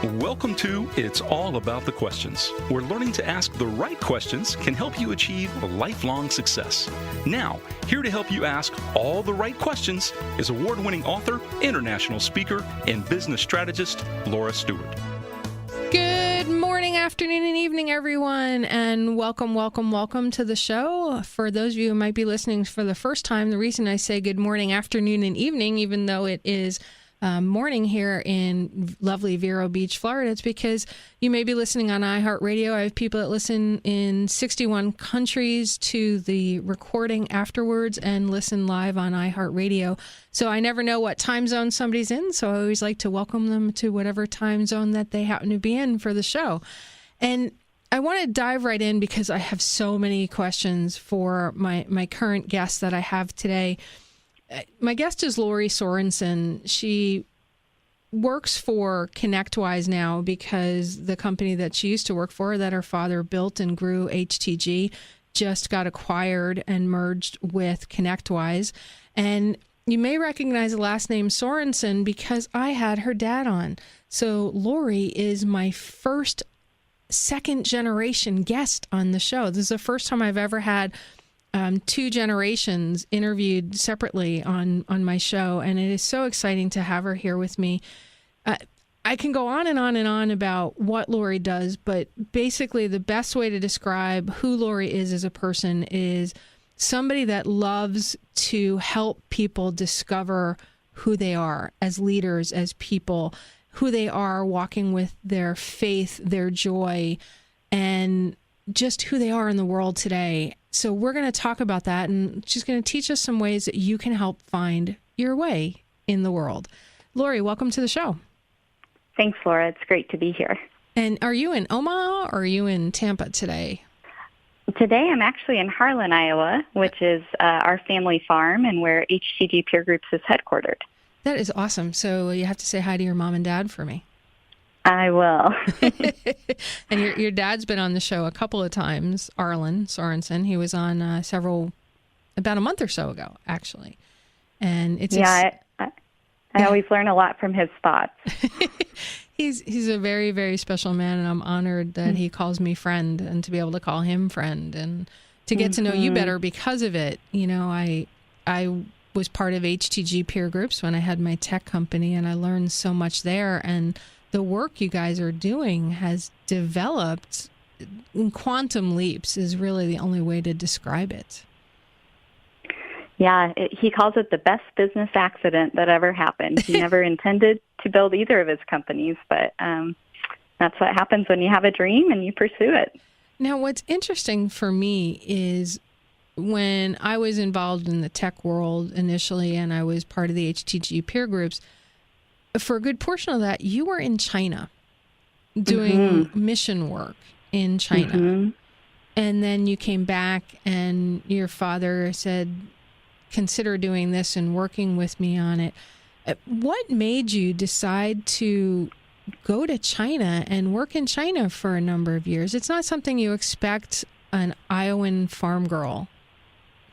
Welcome to It's All About the Questions, where learning to ask the right questions can help you achieve lifelong success. Now, here to help you ask all the right questions is award-winning author, international speaker, and business strategist, Laurie Sorensen. Good morning, afternoon, and evening, everyone, and welcome to the show. For those of you who might be listening for the first time, the reason I say good morning, afternoon, and evening, even though it is morning here in lovely Vero Beach, Florida, it's because you may be listening on iHeartRadio. I have people that listen in 61 countries to the recording afterwards and listen live on iHeartRadio. So I never know what time zone somebody's in, so I always like to welcome them to whatever time zone that they happen to be in for the show. And I want to dive right in because I have so many questions for my current guest that I have today. My guest is Laurie Sorensen. She works for ConnectWise now because the company that she used to work for, that her father built and grew, HTG, just got acquired and merged with ConnectWise. And you may recognize the last name Sorensen because I had her dad on. So Laurie is my first second-generation guest on the show. This is the first time I've ever had two generations interviewed separately on my show, and it is so exciting to have her here with me. I can go on and on and on about what Laurie does, but basically the best way to describe who Laurie is as a person is somebody that loves to help people discover who they are as leaders, as people, who they are walking with their faith, their joy, and just who they are in the world today. So we're going to talk about that, and she's going to teach us some ways that you can help find your way in the world. Laurie, welcome to the show. Thanks, Laura. It's great to be here. And are you in Omaha or are you in Tampa today? Today I'm actually in Arlin, Iowa, which is our family farm and where HTG Peer Groups is headquartered. That is awesome. So you have to say hi to your mom and dad for me. I will. And your dad's been on the show a couple of times, Arlin Sorensen. He was on about a month or so ago, actually. And it's I always learn a lot from his thoughts. He's a very, very special man, and I'm honored that he calls me friend and to be able to call him friend and to get to know you better because of it. You know, I was part of HTG Peer Groups when I had my tech company, and I learned so much there. And the work you guys are doing has developed in quantum leaps is really the only way to describe it. Yeah, he calls it the best business accident that ever happened. He never intended to build either of his companies, but that's what happens when you have a dream and you pursue it. Now, what's interesting for me is when I was involved in the tech world initially and I was part of the HTG peer groups, for a good portion of that, you were in China doing mission work in China. And then you came back and your father said, consider doing this and working with me on it. What made you decide to go to China and work in China for a number of years? It's not something you expect an Iowan farm girl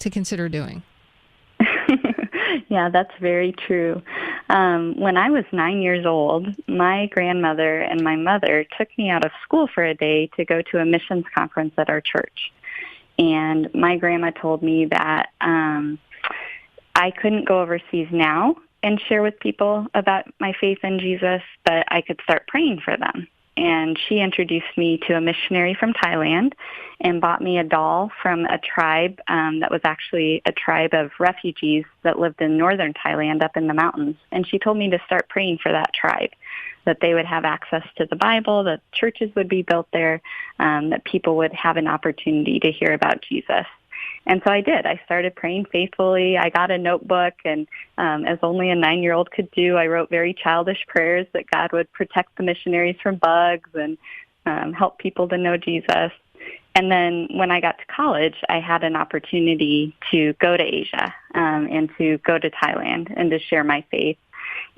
to consider doing. Yeah, that's very true. When I was 9 years old, my grandmother and my mother took me out of school for a day to go to a missions conference at our church. And my grandma told me that I couldn't go overseas now and share with people about my faith in Jesus, but I could start praying for them. And she introduced me to a missionary from Thailand and bought me a doll from a tribe that was actually a tribe of refugees that lived in northern Thailand up in the mountains. And she told me to start praying for that tribe, that they would have access to the Bible, that churches would be built there, that people would have an opportunity to hear about Jesus. And so I did. I started praying faithfully. I got a notebook, and as only a 9-year-old could do, I wrote very childish prayers that God would protect the missionaries from bugs and help people to know Jesus. And then when I got to college, I had an opportunity to go to Asia and to go to Thailand and to share my faith.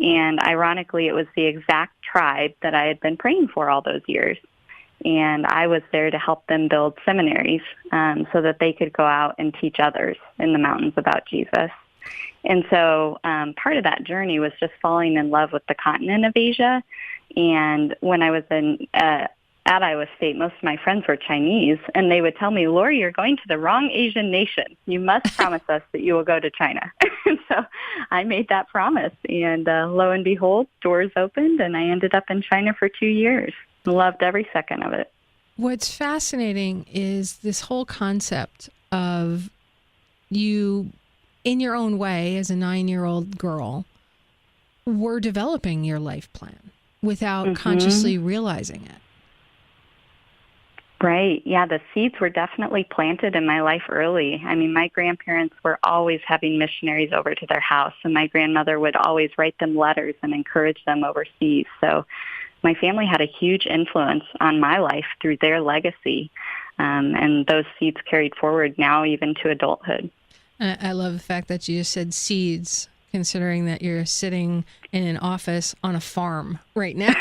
And ironically, it was the exact tribe that I had been praying for all those years. And I was there to help them build seminaries so that they could go out and teach others in the mountains about Jesus. And so part of that journey was just falling in love with the continent of Asia And when I was at Iowa State, most of my friends were Chinese, and they would tell me, Laurie, you're going to the wrong Asian nation. You must promise us that you will go to China. And so I made that promise, and lo and behold, doors opened, and I ended up in China for 2 years. Loved every second of it. What's fascinating is this whole concept of you, in your own way, as a 9-year-old girl, were developing your life plan without consciously realizing it. Right. Yeah, the seeds were definitely planted in my life early. I mean, my grandparents were always having missionaries over to their house, and my grandmother would always write them letters and encourage them overseas. So my family had a huge influence on my life through their legacy, and those seeds carried forward now even to adulthood. I love the fact that you just said seeds, considering that you're sitting in an office on a farm right now.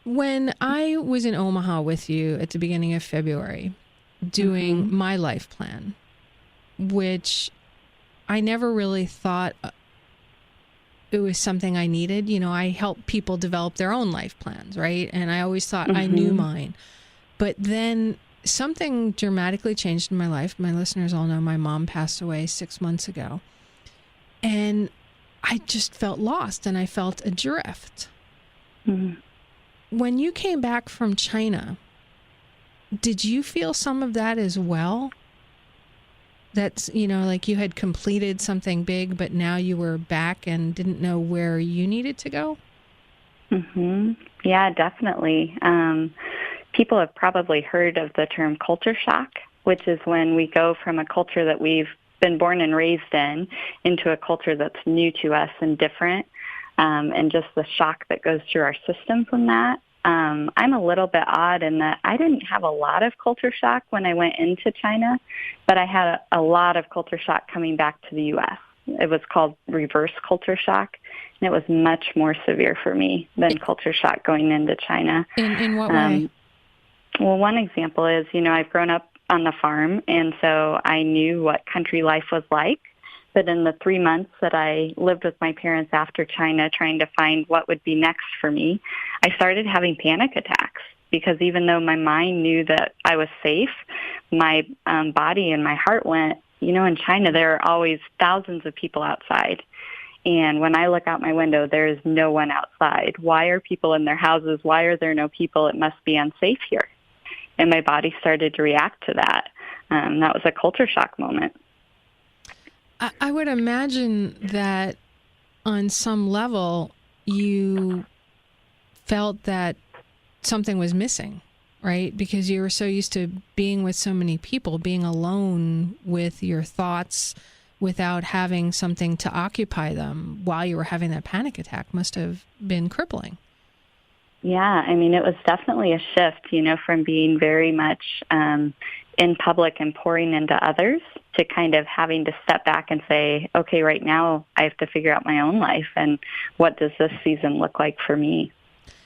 When I was in Omaha with you at the beginning of February doing my life plan, which I never really thought it was something I needed. You know, I help people develop their own life plans, right? And I always thought I knew mine. But then something dramatically changed in my life. My listeners all know my mom passed away 6 months ago. And I just felt lost, and I felt adrift. When you came back from China, did you feel some of that as well? That's, you know, like you had completed something big, but now you were back and didn't know where you needed to go? Yeah, definitely. People have probably heard of the term culture shock, which is when we go from a culture that we've been born and raised in into a culture that's new to us and different. And just the shock that goes through our system from that. I'm a little bit odd in that I didn't have a lot of culture shock when I went into China, but I had a lot of culture shock coming back to the U.S. It was called reverse culture shock, and it was much more severe for me than culture shock going into China. In what way? Well, one example is, you know, I've grown up on the farm, and so I knew what country life was like. But in the 3 months that I lived with my parents after China, trying to find what would be next for me, I started having panic attacks because even though my mind knew that I was safe, my body and my heart went, you know, in China, there are always thousands of people outside. And when I look out my window, there is no one outside. Why are people in their houses? Why are there no people? It must be unsafe here. And my body started to react to that. That was a culture shock moment. I would imagine that on some level you felt that something was missing, right? Because you were so used to being with so many people, being alone with your thoughts without having something to occupy them while you were having that panic attack must have been crippling. Yeah, I mean, it was definitely a shift, you know, from being very much in public and pouring into others to kind of having to step back and say, okay, right now I have to figure out my own life and what does this season look like for me?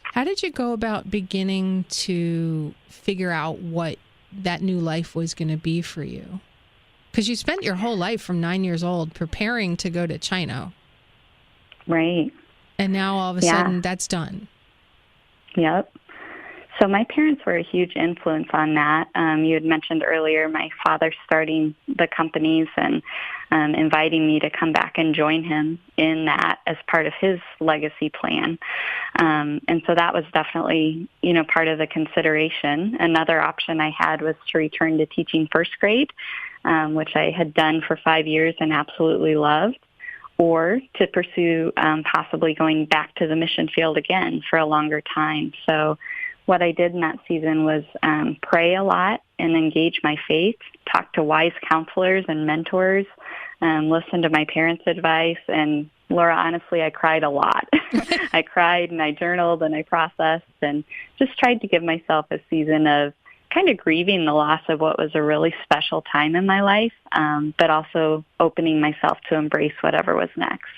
How did you go about beginning to figure out what that new life was going to be for you? Because you spent your whole life from 9 years old preparing to go to China. Right. And now all of a sudden that's done. Yep. So my parents were a huge influence on that. You had mentioned earlier my father starting the companies and inviting me to come back and join him in that as part of his legacy plan. And so that was definitely, you know, part of the consideration. Another option I had was to return to teaching first grade, which I had done for 5 years and absolutely loved, or to pursue possibly going back to the mission field again for a longer time. So what I did in that season was pray a lot and engage my faith, talk to wise counselors and mentors, listen to my parents' advice. And Laura, honestly, I cried a lot. I cried and I journaled and I processed and just tried to give myself a season of kind of grieving the loss of what was a really special time in my life, but also opening myself to embrace whatever was next.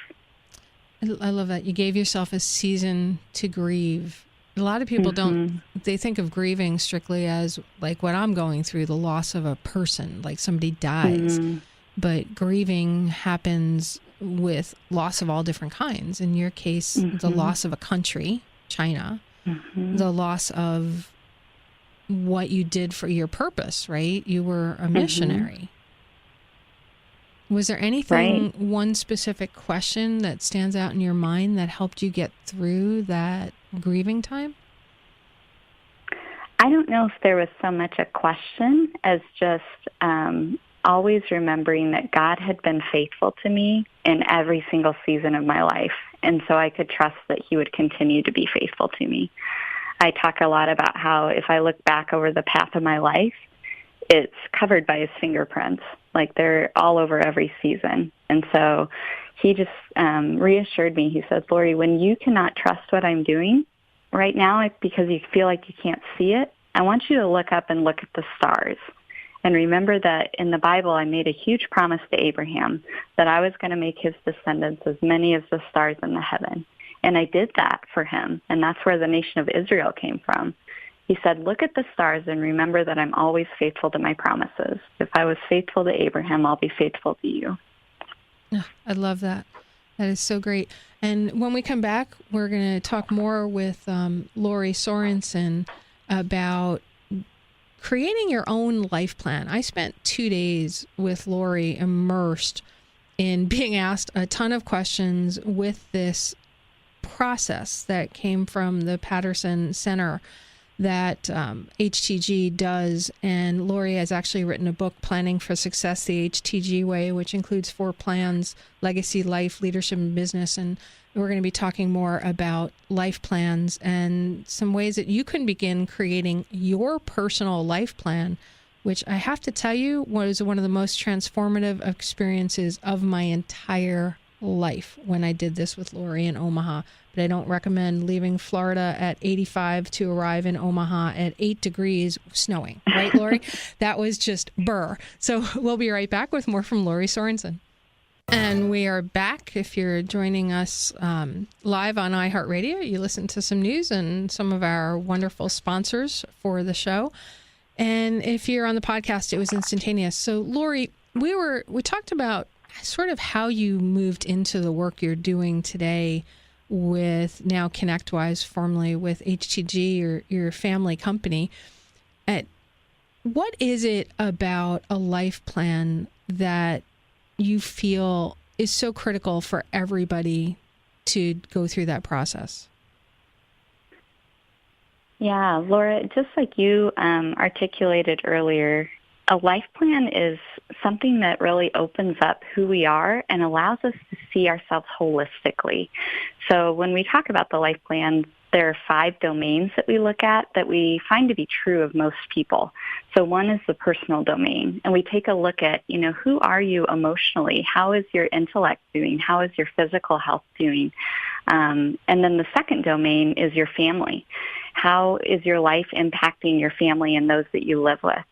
I love that. You gave yourself a season to grieve. A lot of people don't, they think of grieving strictly as like what I'm going through, the loss of a person, like somebody dies. But grieving happens with loss of all different kinds. In your case, the loss of a country, China, the loss of what you did for your purpose, right? You were a missionary. Was there anything, one specific question that stands out in your mind that helped you get through that grieving time? I don't know if there was so much a question as just always remembering that God had been faithful to me in every single season of my life. And so I could trust that he would continue to be faithful to me. I talk a lot about how if I look back over the path of my life, it's covered by his fingerprints. Like they're all over every season. And so he just reassured me. He said, Laurie, when you cannot trust what I'm doing right now because you feel like you can't see it, I want you to look up and look at the stars. And remember that in the Bible, I made a huge promise to Abraham that I was going to make his descendants as many as the stars in the heaven. And I did that for him. And that's where the nation of Israel came from. He said, look at the stars and remember that I'm always faithful to my promises. If I was faithful to Abraham, I'll be faithful to you. Oh, I love that. That is so great. And when we come back, we're going to talk more with Laurie Sorensen about creating your own life plan. I spent 2 days with Laurie immersed in being asked a ton of questions with this process that came from the Patterson Center that HTG does. And Laurie has actually written a book, Planning for Success, the HTG Way, which includes 4 plans: legacy, life, leadership, and business. And we're going to be talking more about life plans and some ways that you can begin creating your personal life plan, which I have to tell you was one of the most transformative experiences of my entire life when I did this with Laurie in Omaha. But I don't recommend leaving Florida at 85 to arrive in Omaha at 8 degrees snowing. Right, Laurie? That was just burr. So we'll be right back with more from Laurie Sorensen. And we are back. If you're joining us live on iHeartRadio, you listen to some news and some of our wonderful sponsors for the show. And if you're on the podcast, it was instantaneous. So, Laurie, we talked about sort of how you moved into the work you're doing today with now ConnectWise, formerly with HTG, your family company. What is it about a life plan that you feel is so critical for everybody to go through that process? Yeah, Laura, just like you articulated earlier, a life plan is something that really opens up who we are and allows us to see ourselves holistically. So when we talk about the life plan, there are 5 domains that we look at that we find to be true of most people. So one is the personal domain, and we take a look at, who are you emotionally? How is your intellect doing? How is your physical health doing? And then the second domain is your family. How is your life impacting your family and those that you live with?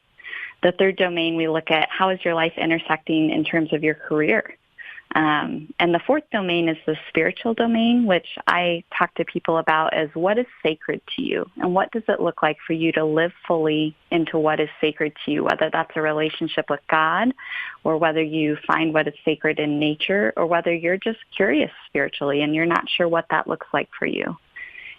The third domain, we look at how is your life intersecting in terms of your career. And the fourth domain is the spiritual domain, which I talk to people about as what is sacred to you and what does it look like for you to live fully into what is sacred to you, whether that's a relationship with God or whether you find what is sacred in nature or whether you're just curious spiritually and you're not sure what that looks like for you.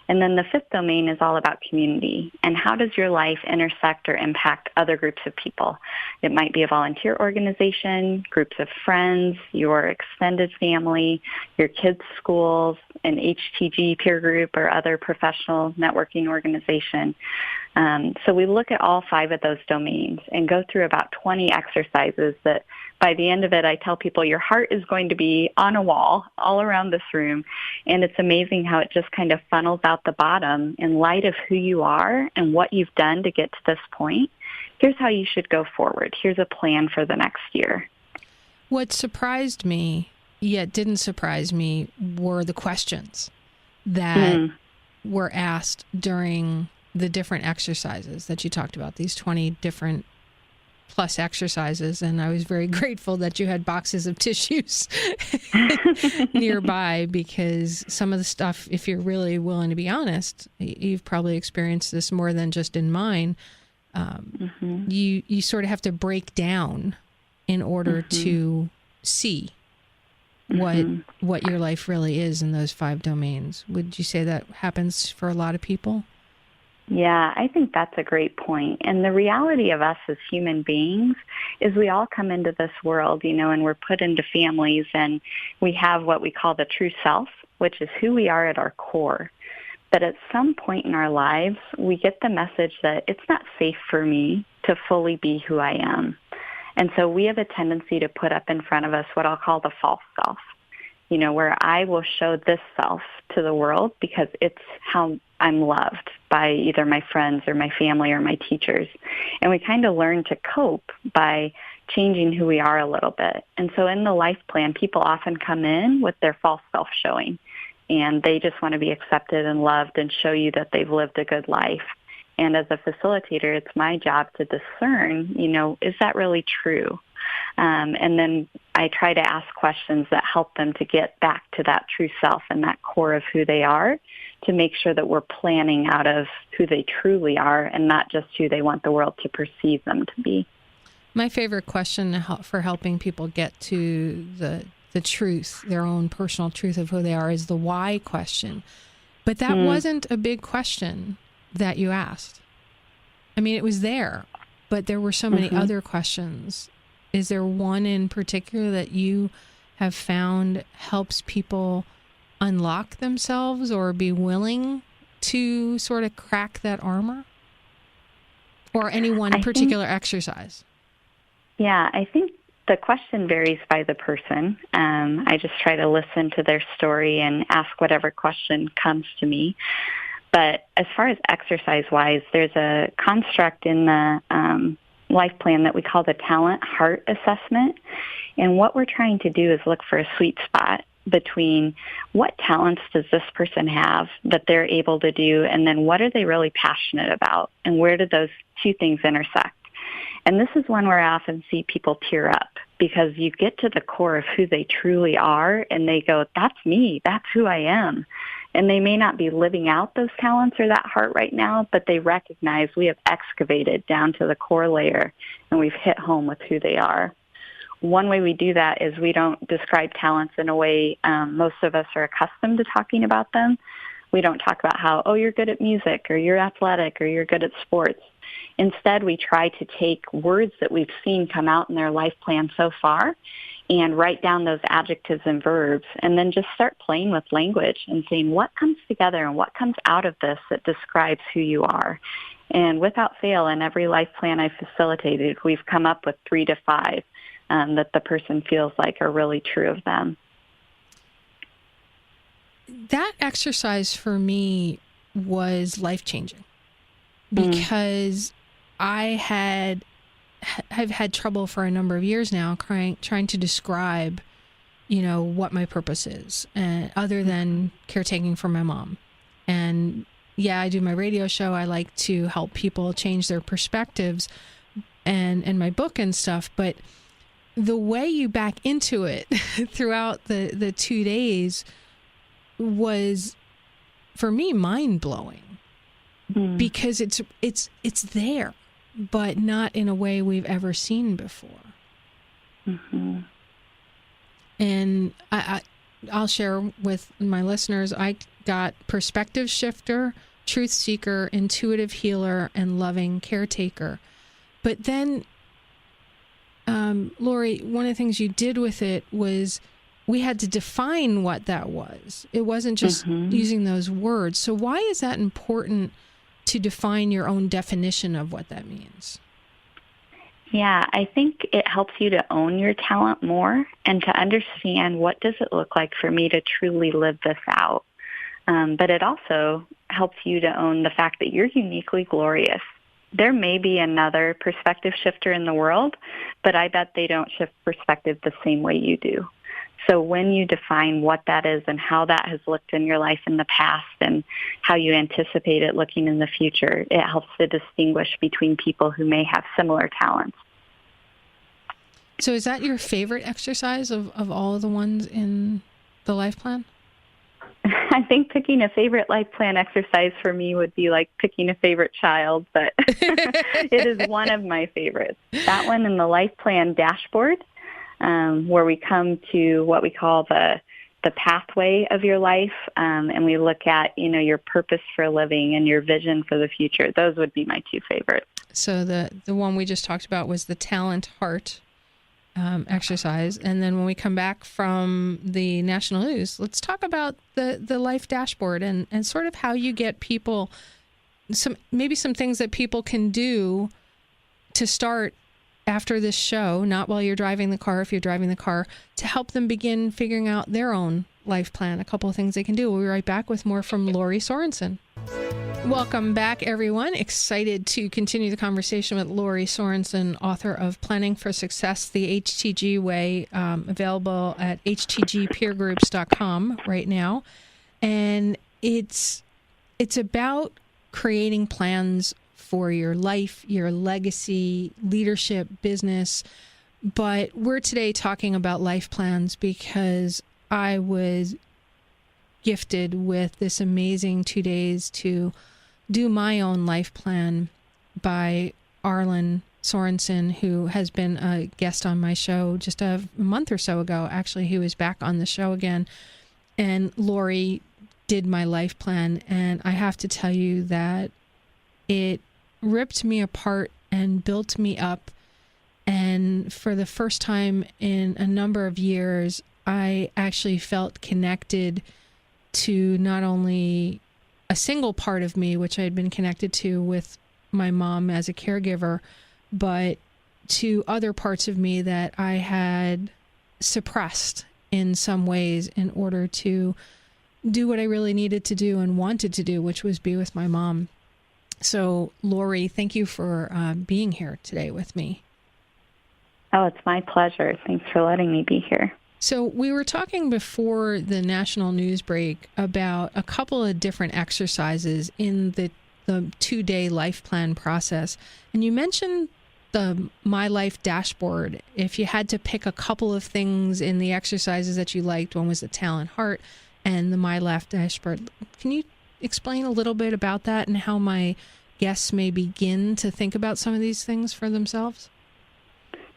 And then the fifth domain is all about community and how does your life intersect or impact other groups of people. It might be a volunteer organization, groups of friends, your extended family, your kids' schools, an HTG peer group or other professional networking organization. So we look at all 5 of those domains and go through about 20 exercises that by the end of it, I tell people your heart is going to be on a wall all around this room. And it's amazing how it just kind of funnels out the bottom in light of who you are and what you've done to get to this point. Here's how you should go forward. Here's a plan for the next year. What surprised me, yet didn't surprise me, were the questions that were asked during the different exercises that you talked about, these 20 different plus exercises. And I was very grateful that you had boxes of tissues nearby, because some of the stuff, if you're really willing to be honest, you've probably experienced this more than just in mine. You sort of have to break down in order to see what your life really is in those 5 domains. Would you say that happens for a lot of people? Yeah, I think that's a great point. And the reality of us as human beings is we all come into this world, and we're put into families, and we have what we call the true self, which is who we are at our core. But at some point in our lives, we get the message that it's not safe for me to fully be who I am. And so we have a tendency to put up in front of us what I'll call the false self, where I will show this self to the world because it's how I'm loved by either my friends or my family or my teachers. And we kind of learn to cope by changing who we are a little bit. And so in the life plan, people often come in with their false self showing, and they just want to be accepted and loved and show you that they've lived a good life. And as a facilitator, it's my job to discern, is that really true? And then I try to ask questions that help them to get back to that true self and that core of who they are, to make sure that we're planning out of who they truly are and not just who they want the world to perceive them to be. My favorite question for helping people get to the truth, their own personal truth of who they are, is the why question. But that wasn't a big question that you asked. I mean, it was there, but there were so many other questions. Is there one in particular that you have found helps people unlock themselves or be willing to sort of crack that armor? Or any one particular exercise? Yeah, I think the question varies by the person. I just try to listen to their story and ask whatever question comes to me. But as far as exercise-wise, there's a construct in the life plan that we call the talent heart assessment. And what we're trying to do is look for a sweet spot between what talents does this person have that they're able to do, and then what are they really passionate about, and where do those two things intersect. And this is one where I often see people tear up, because you get to the core of who they truly are, and they go, that's me, that's who I am. And they may not be living out those talents or that heart right now, but they recognize we have excavated down to the core layer, and we've hit home with who they are. One way we do that is we don't describe talents in a way most of us are accustomed to talking about them. We don't talk about how, you're good at music, or you're athletic, or you're good at sports. Instead, we try to take words that we've seen come out in their life plan so far and write down those adjectives and verbs, and then just start playing with language and saying what comes together and what comes out of this that describes who you are. And without fail, in every life plan I've facilitated, we've come up with 3 to 5 that the person feels like are really true of them. That exercise for me was life-changing, because I've had trouble for a number of years now trying to describe, what my purpose is, other than caretaking for my mom. And yeah, I do my radio show. I like to help people change their perspectives and my book and stuff. But the way you back into it throughout the 2 days was, for me, mind-blowing. Because it's there, but not in a way we've ever seen before. And I'll share with my listeners, I got perspective shifter, truth seeker, intuitive healer, and loving caretaker. But then, Laurie, one of the things you did with it was we had to define what that was. It wasn't just using those words. So why is that important to define your own definition of what that means? Yeah, I think it helps you to own your talent more and to understand what does it look like for me to truly live this out. But it also helps you to own the fact that you're uniquely glorious. There may be another perspective shifter in the world, but I bet they don't shift perspective the same way you do. So when you define what that is and how that has looked in your life in the past and how you anticipate it looking in the future, it helps to distinguish between people who may have similar talents. So is that your favorite exercise of all of the ones in the life plan? I think picking a favorite life plan exercise for me would be like picking a favorite child, but it is one of my favorites. That one in the life plan dashboard. where we come to what we call the pathway of your life, and we look at, your purpose for living and your vision for the future. Those would be my two favorites. So the one we just talked about was the talent heart exercise. And then when we come back from the national news, let's talk about the life dashboard and sort of how you get people some things that people can do to start after this show, not while you're driving the car, if you're driving the car, to help them begin figuring out their own life plan, a couple of things they can do. We'll be right back with more from Laurie Sorensen. Welcome back, everyone. Excited to continue the conversation with Laurie Sorensen, author of Planning for Success, the HTG Way, available at htgpeergroups.com right now. And it's about creating plans for your life, your legacy, leadership, business. But we're today talking about life plans because I was gifted with this amazing 2 days to do my own life plan by Arlin Sorensen, who has been a guest on my show just a month or so ago. Actually, he was back on the show again. And Laurie did my life plan. And I have to tell you that it ripped me apart and built me up. And for the first time in a number of years, I actually felt connected to not only a single part of me, which I had been connected to with my mom as a caregiver, but to other parts of me that I had suppressed in some ways in order to do what I really needed to do and wanted to do, which was be with my mom. So, Laurie, thank you for being here today with me. Oh, it's my pleasure. Thanks for letting me be here. So we were talking before the national news break about a couple of different exercises in the 2-day life plan process. And you mentioned the My Life dashboard. If you had to pick a couple of things in the exercises that you liked, one was the talent heart and the My Life dashboard. Can you explain a little bit about that and how my guests may begin to think about some of these things for themselves?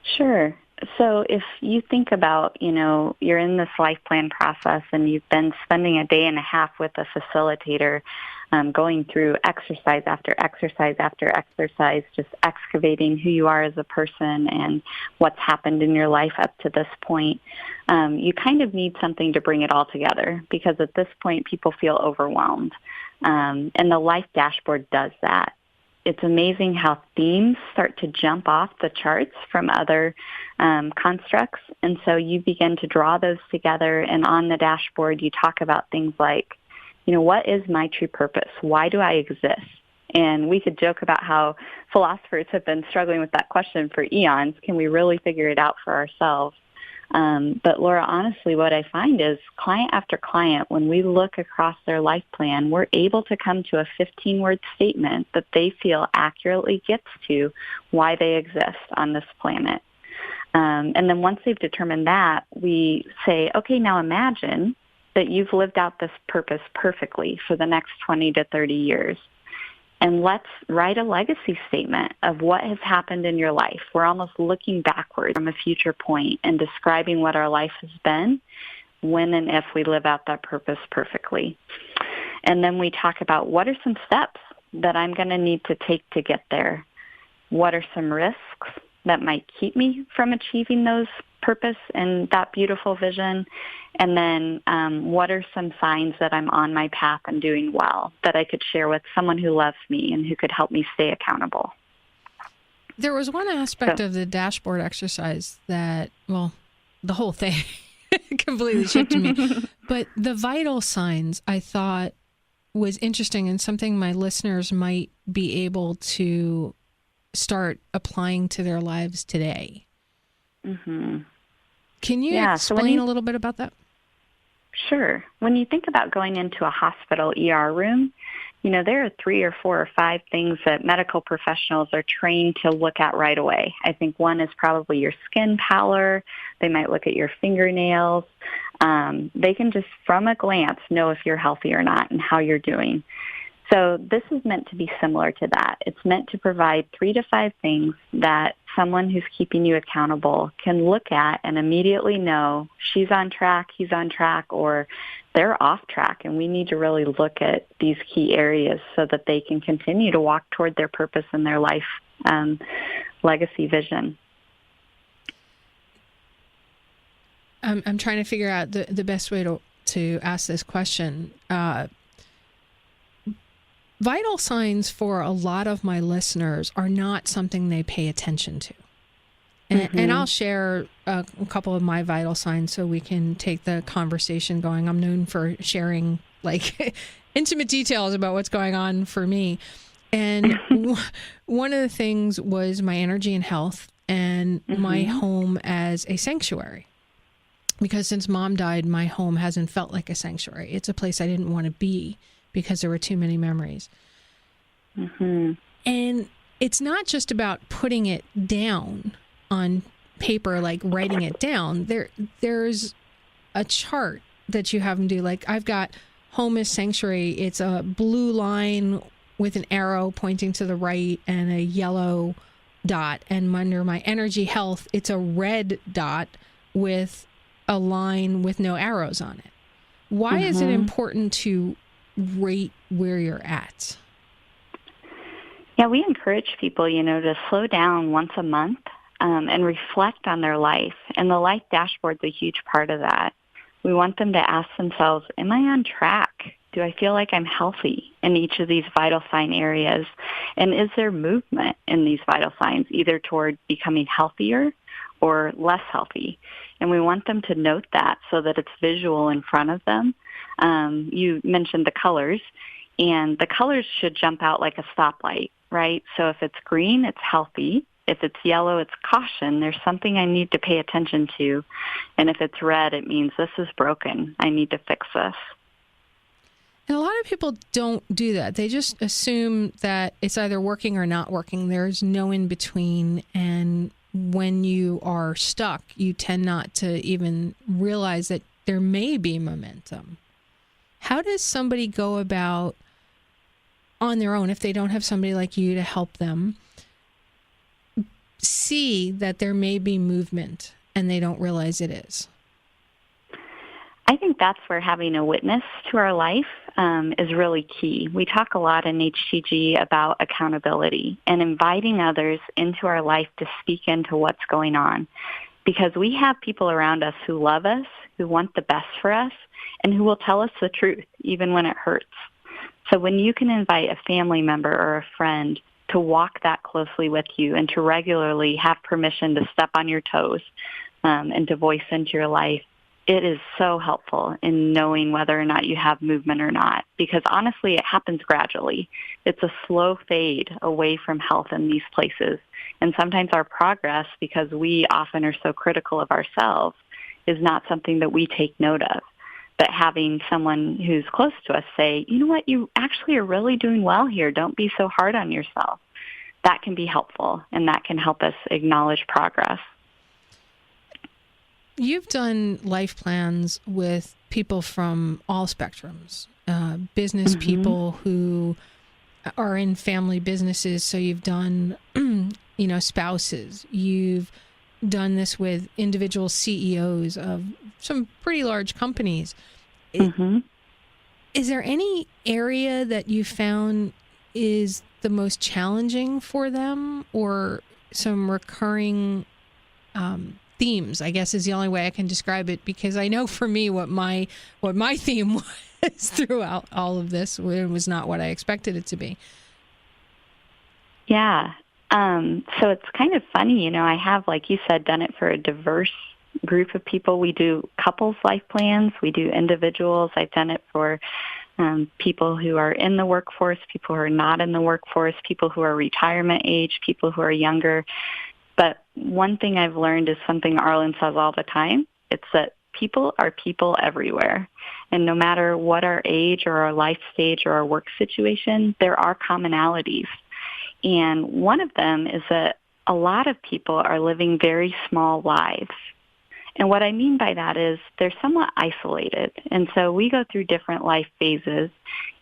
Sure. So if you think about, you're in this life plan process and you've been spending a day and a half with a facilitator, going through exercise after exercise after exercise, just excavating who you are as a person and what's happened in your life up to this point, you kind of need something to bring it all together because at this point people feel overwhelmed. And the life dashboard does that. It's amazing how themes start to jump off the charts from other constructs. And so you begin to draw those together. And on the dashboard, you talk about things like, what is my true purpose? Why do I exist? And we could joke about how philosophers have been struggling with that question for eons. Can we really figure it out for ourselves? But Laura, honestly, what I find is client after client, when we look across their life plan, we're able to come to a 15-word statement that they feel accurately gets to why they exist on this planet. And then once they've determined that, we say, okay, now imagine that you've lived out this purpose perfectly for the next 20 to 30 years. And let's write a legacy statement of what has happened in your life. We're almost looking backward from a future point and describing what our life has been when and if we live out that purpose perfectly. And then we talk about what are some steps that I'm going to need to take to get there. What are some risks that might keep me from achieving those purpose and that beautiful vision? And then what are some signs that I'm on my path and doing well that I could share with someone who loves me and who could help me stay accountable? There was one aspect of the dashboard exercise that, the whole thing completely shifted me. But the vital signs I thought was interesting and something my listeners might be able to start applying to their lives today. Mm-hmm. Can you explain a little bit about that? Sure. When you think about going into a hospital ER room, there are 3 or 4 or 5 things that medical professionals are trained to look at right away. I think one is probably your skin pallor. They might look at your fingernails. They can just, from a glance, know if you're healthy or not and how you're doing. So this is meant to be similar to that. It's meant to provide 3 to 5 things that someone who's keeping you accountable can look at and immediately know she's on track, he's on track, or they're off track, and we need to really look at these key areas so that they can continue to walk toward their purpose and their life legacy vision. I'm trying to figure out the best way to ask this question. Vital signs for a lot of my listeners are not something they pay attention to. And I'll share a couple of my vital signs so we can take the conversation going. I'm known for sharing like intimate details about what's going on for me. And one of the things was my energy and health and my home as a sanctuary. Because since Mom died, my home hasn't felt like a sanctuary. It's a place I didn't want to be because there were too many memories. And it's not just about putting it down on paper, like writing it down. There's a chart that you have them do. Like I've got home as sanctuary. It's a blue line with an arrow pointing to the right and a yellow dot. And under my energy health, it's a red dot with a line with no arrows on it. Why is it important to rate where you're at? Yeah, we encourage people, to slow down once a month and reflect on their life. And the life dashboard's a huge part of that. We want them to ask themselves, am I on track? Do I feel like I'm healthy in each of these vital sign areas? And is there movement in these vital signs, either toward becoming healthier or less healthy? And we want them to note that so that it's visual in front of them. You mentioned the colors, and the colors should jump out like a stoplight, right? So if it's green, it's healthy. If it's yellow, it's caution. There's something I need to pay attention to. And if it's red, it means this is broken. I need to fix this. And a lot of people don't do that. They just assume that it's either working or not working. There's no in between. And when you are stuck, you tend not to even realize that there may be momentum. How does somebody go about on their own, if they don't have somebody like you to help them, see that there may be movement and they don't realize it is? I think that's where having a witness to our life is really key. We talk a lot in HTG about accountability and inviting others into our life to speak into what's going on, because we have people around us who love us, who want the best for us, and who will tell us the truth even when it hurts. So when you can invite a family member or a friend to walk that closely with you and to regularly have permission to step on your toes and to voice into your life, it is so helpful in knowing whether or not you have movement or not, because honestly, it happens gradually. It's a slow fade away from health in these places. And sometimes our progress, because we often are so critical of ourselves, is not something that we take note of. But having someone who's close to us say, you know what, you actually are really doing well here. Don't be so hard on yourself. That can be helpful, and that can help us acknowledge progress. You've done life plans with people from all spectrums, business people who are in family businesses. So you've done, spouses. You've done this with individual CEOs of some pretty large companies. Is there any area that you found is the most challenging for them, or some recurring themes, I guess is the only way I can describe it, because I know for me what my theme was throughout all of this. It was not what I expected it to be. Yeah. So it's kind of funny, I have, like you said, done it for a diverse group of people. We do couples life plans. We do individuals. I've done it for people who are in the workforce, people who are not in the workforce, people who are retirement age, people who are younger. But one thing I've learned is something Arlin says all the time. It's that people are people everywhere. And no matter what our age or our life stage or our work situation, there are commonalities. And one of them is that a lot of people are living very small lives. And what I mean by that is they're somewhat isolated. And so we go through different life phases,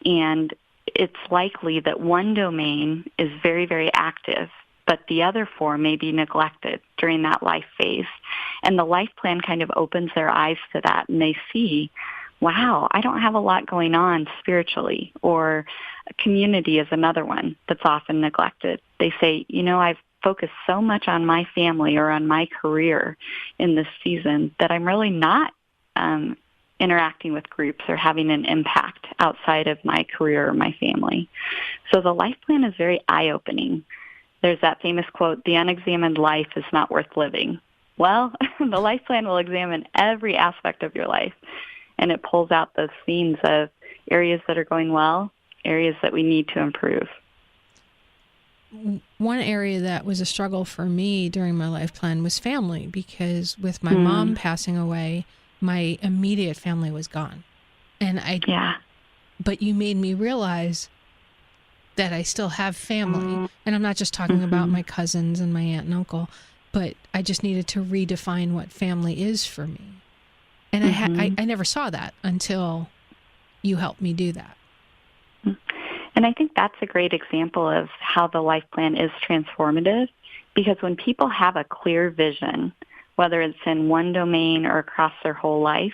and it's likely that one domain is very, very active, but the other four may be neglected during that life phase. And the life plan kind of opens their eyes to that, and they see, wow, I don't have a lot going on spiritually, or community is another one that's often neglected. They say, I've focused so much on my family or on my career in this season that I'm really not interacting with groups or having an impact outside of my career or my family. So the life plan is very eye-opening. There's that famous quote, "The unexamined life is not worth living." Well, the life plan will examine every aspect of your life, and it pulls out those themes of areas that are going well, areas that we need to improve. One area that was a struggle for me during my life plan was family, because with my mom passing away, my immediate family was gone. And but you made me realize that I still have family. And I'm not just talking about my cousins and my aunt and uncle, but I just needed to redefine what family is for me. And I never saw that until you helped me do that. And I think that's a great example of how the life plan is transformative, because when people have a clear vision, whether it's in one domain or across their whole life,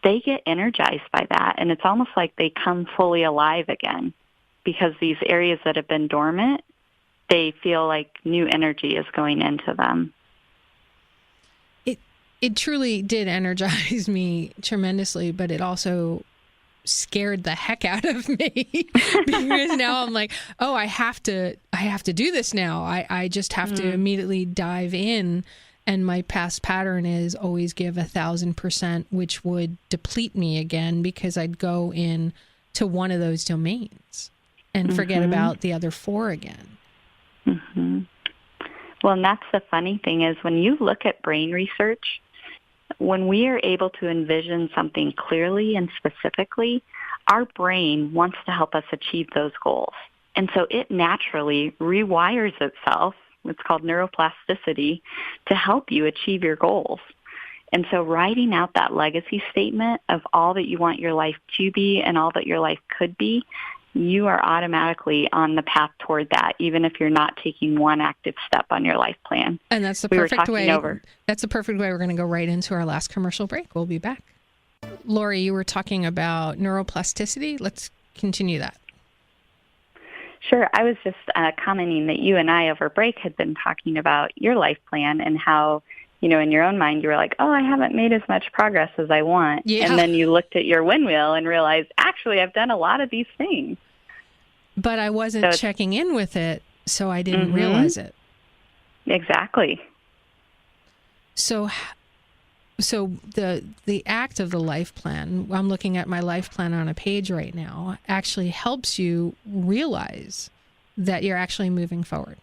they get energized by that. And it's almost like they come fully alive again, because these areas that have been dormant, they feel like new energy is going into them. It truly did energize me tremendously, but it also scared the heck out of me because now I'm like, oh, I have to do this now. I just have to immediately dive in. And my past pattern is always give 1,000%, which would deplete me again, because I'd go in to one of those domains and forget about the other four again. Well, and that's the funny thing is when you look at brain research, when we are able to envision something clearly and specifically, our brain wants to help us achieve those goals. And so it naturally rewires itself, it's called neuroplasticity, to help you achieve your goals. And so writing out that legacy statement of all that you want your life to be and all that your life could be, you are automatically on the path toward that, even if you're not taking one active step on your life plan. And that's the perfect way. That's the perfect way. We're going to go right into our last commercial break. We'll be back. Laurie, you were talking about neuroplasticity. Let's continue that. Sure. I was just commenting that you and I over break had been talking about your life plan and how, in your own mind, you were like, oh, I haven't made as much progress as I want. Yeah. And then you looked at your win wheel and realized, actually, I've done a lot of these things. But I wasn't checking in with it, so I didn't realize it. Exactly. So the act of the life plan, I'm looking at my life plan on a page right now, actually helps you realize that you're actually moving forward.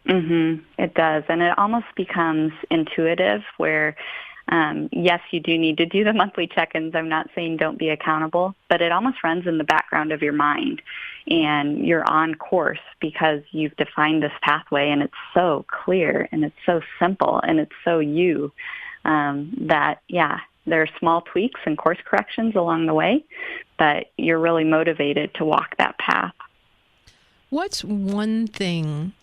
It does. And it almost becomes intuitive where, yes, you do need to do the monthly check-ins. I'm not saying don't be accountable, but it almost runs in the background of your mind. And you're on course because you've defined this pathway, and it's so clear, and it's so simple, and it's so you, that, there are small tweaks and course corrections along the way, but you're really motivated to walk that path. What's one thing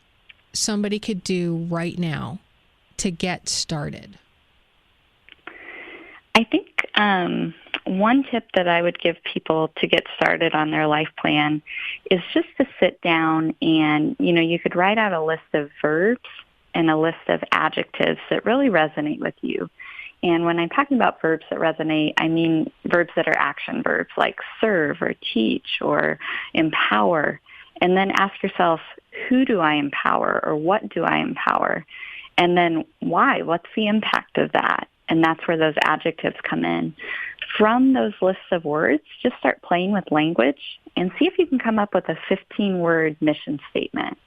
somebody could do right now to get started? I think one tip that I would give people to get started on their life plan is just to sit down and, you could write out a list of verbs and a list of adjectives that really resonate with you. And when I'm talking about verbs that resonate, I mean verbs that are action verbs like serve or teach or empower. And then ask yourself, who do I empower or what do I empower? And then why? What's the impact of that? And that's where those adjectives come in. From those lists of words, just start playing with language and see if you can come up with a 15-word mission statement.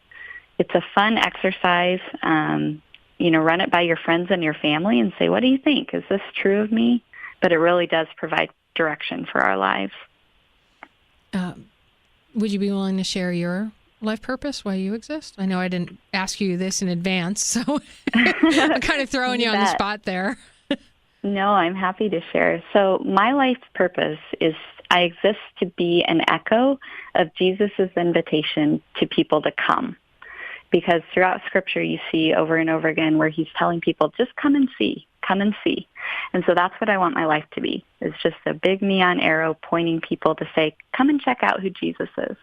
It's a fun exercise. Run it by your friends and your family and say, what do you think? Is this true of me? But it really does provide direction for our lives. Would you be willing to share your life purpose, why you exist? I know I didn't ask you this in advance, so I'm kind of throwing you on the spot there. No, I'm happy to share. So my life purpose is I exist to be an echo of Jesus' invitation to people to come. Because throughout Scripture you see over and over again where he's telling people, just come and see, come and see. And so that's what I want my life to be. It's just a big neon arrow pointing people to say, come and check out who Jesus is.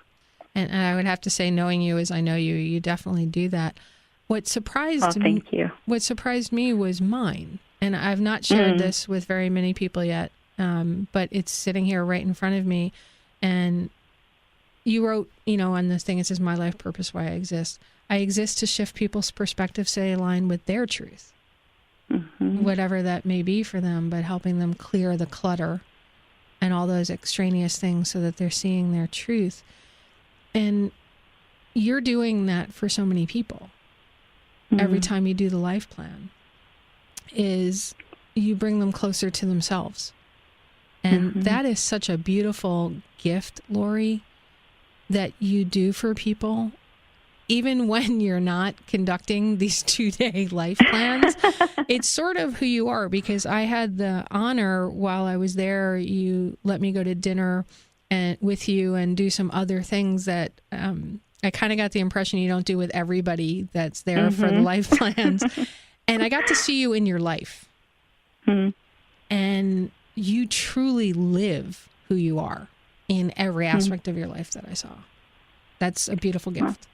And I would have to say, knowing you as I know you, you definitely do that. What surprised thank you. What surprised me was mine. And I've not shared this with very many people yet, but it's sitting here right in front of me. And you wrote, on this thing, it says, my life purpose, why I exist. I exist to shift people's perspectives so they align with their truth, whatever that may be for them, but helping them clear the clutter and all those extraneous things so that they're seeing their truth. And you're doing that for so many people. Every time you do the life plan, is you bring them closer to themselves. And that is such a beautiful gift, Laurie, that you do for people, even when you're not conducting these 2-day life plans. It's sort of who you are, because I had the honor while I was there, you let me go to dinner and with you and do some other things that I kind of got the impression you don't do with everybody that's there for the life plans. And I got to see you in your life. And you truly live who you are in every aspect of your life that I saw. That's a beautiful gift.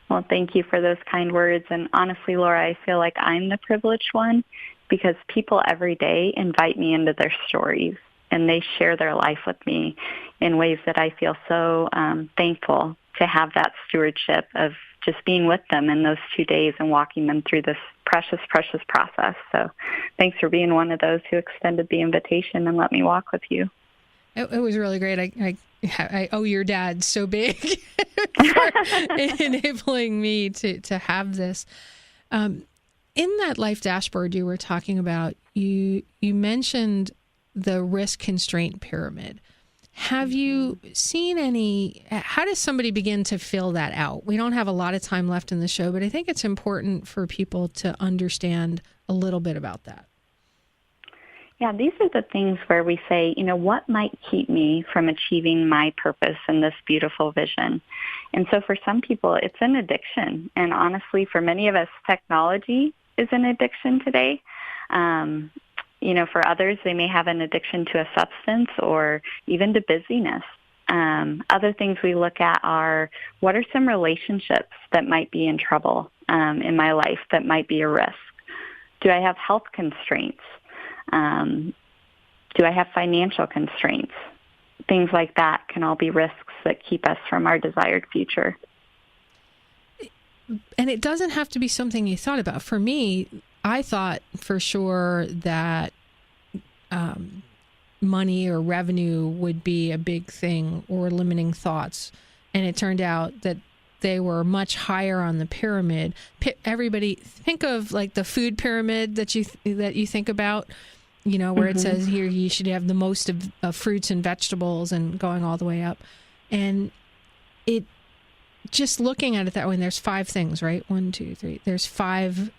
Well, thank you for those kind words. And honestly, Laura, I feel like I'm the privileged one because people every day invite me into their stories and they share their life with me in ways that I feel so thankful to have that stewardship of just being with them in those 2 days and walking them through this precious, precious process. So thanks for being one of those who extended the invitation and let me walk with you. It was really great. I owe your dad so big for enabling me to have this. In that life dashboard you were talking about, you mentioned the risk constraint pyramid. Have you seen how does somebody begin to fill that out? We don't have a lot of time left in the show, but I think it's important for people to understand a little bit about that. Yeah, these are the things where we say, what might keep me from achieving my purpose in this beautiful vision? And so for some people, it's an addiction. And honestly, for many of us, technology is an addiction today. For others, they may have an addiction to a substance or even to busyness. Other things we look at are, what are some relationships that might be in trouble in my life that might be a risk? Do I have health constraints? Do I have financial constraints? Things like that can all be risks that keep us from our desired future. And it doesn't have to be something you thought about. For me, I thought for sure that money or revenue would be a big thing or limiting thoughts. And it turned out that they were much higher on the pyramid. Everybody think of like the food pyramid that you think about, where it says here you should have the most of fruits and vegetables and going all the way up. And it just looking at it that way, and there's 5 things, right? 1, 2, 3. There's 5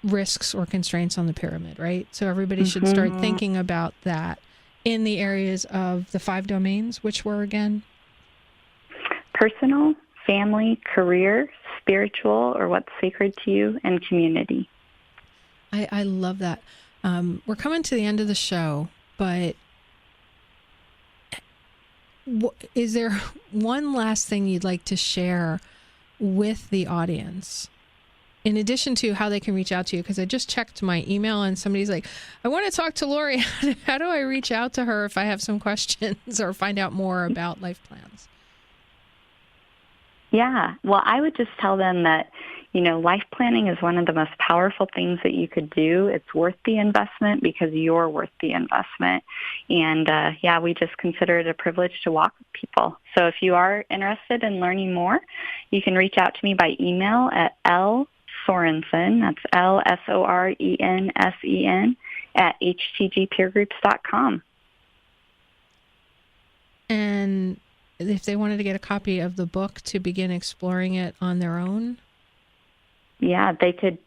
risks or constraints on the pyramid, right? So everybody should start thinking about that in the areas of the 5 domains, which were again? Personal, family, career, spiritual, or what's sacred to you, and community. I love that. We're coming to the end of the show, but is there one last thing you'd like to share with the audience? In addition to how they can reach out to you, because I just checked my email and somebody's like, I want to talk to Laurie. How do I reach out to her if I have some questions or find out more about life plans? Yeah, well, I would just tell them that, life planning is one of the most powerful things that you could do. It's worth the investment because you're worth the investment. And we just consider it a privilege to walk with people. So if you are interested in learning more, you can reach out to me by email at Sorensen, that's LSORENSEN, at htgpeergroups.com. And if they wanted to get a copy of the book to begin exploring it on their own? Yeah, they could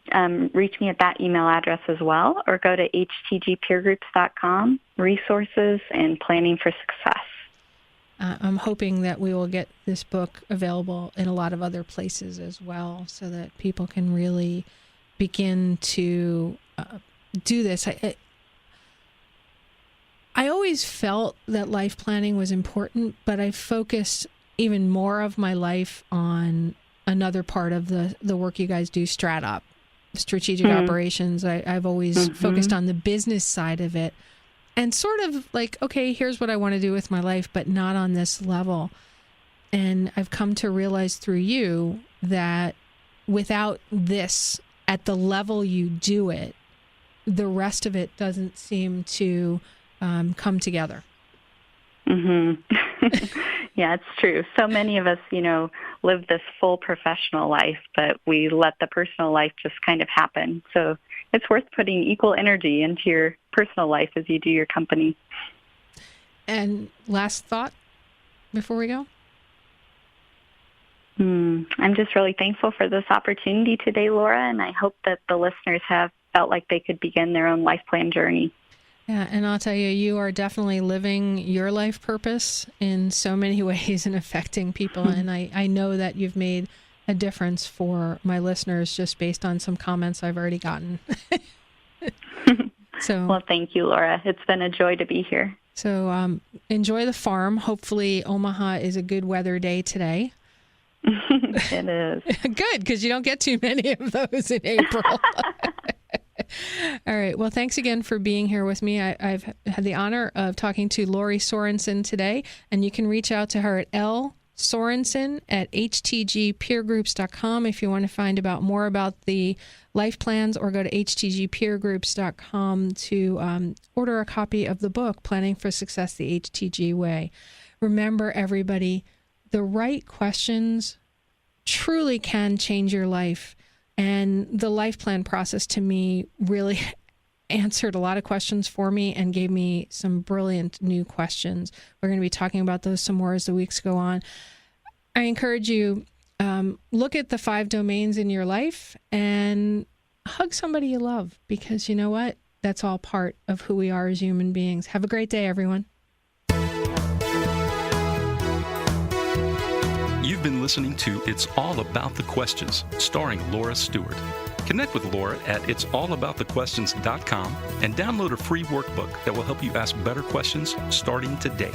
reach me at that email address as well, or go to htgpeergroups.com, resources and planning for success. I'm hoping that we will get this book available in a lot of other places as well, so that people can really begin to do this. I always felt that life planning was important, but I focused even more of my life on another part of the work you guys do, strategic operations. I've always focused on the business side of it. And sort of like, okay, here's what I want to do with my life, but not on this level. And I've come to realize through you that without this, at the level you do it, the rest of it doesn't seem to come together. Yeah, it's true. So many of us, live this full professional life, but we let the personal life just kind of happen. So it's worth putting equal energy into your personal life as you do your company. And last thought before we go? I'm just really thankful for this opportunity today, Laura, and I hope that the listeners have felt like they could begin their own life plan journey. Yeah, and I'll tell you, you are definitely living your life purpose in so many ways and affecting people. And I know that you've made a difference for my listeners just based on some comments I've already gotten. Well, thank you, Laura. It's been a joy to be here. So enjoy the farm. Hopefully Omaha is a good weather day today. It is. Good, because you don't get too many of those in April. All right. Well, thanks again for being here with me. I've had the honor of talking to Laurie Sorensen today, and you can reach out to her at Sorensen at htgpeergroups.com if you want to find out more about the life plans, or go to htgpeergroups.com to order a copy of the book, Planning for Success, the HTG Way. Remember, everybody, the right questions truly can change your life. And the life plan process, to me, really answered a lot of questions for me and gave me some brilliant new questions. We're going to be talking about those some more as the weeks go on. I encourage you, look at the 5 domains in your life and hug somebody you love, because you know what? That's all part of who we are as human beings. Have a great day, everyone. You've been listening to It's All About the Questions, starring Laura Stewart. Connect with Laura at it'sallaboutthequestions.com and download a free workbook that will help you ask better questions starting today.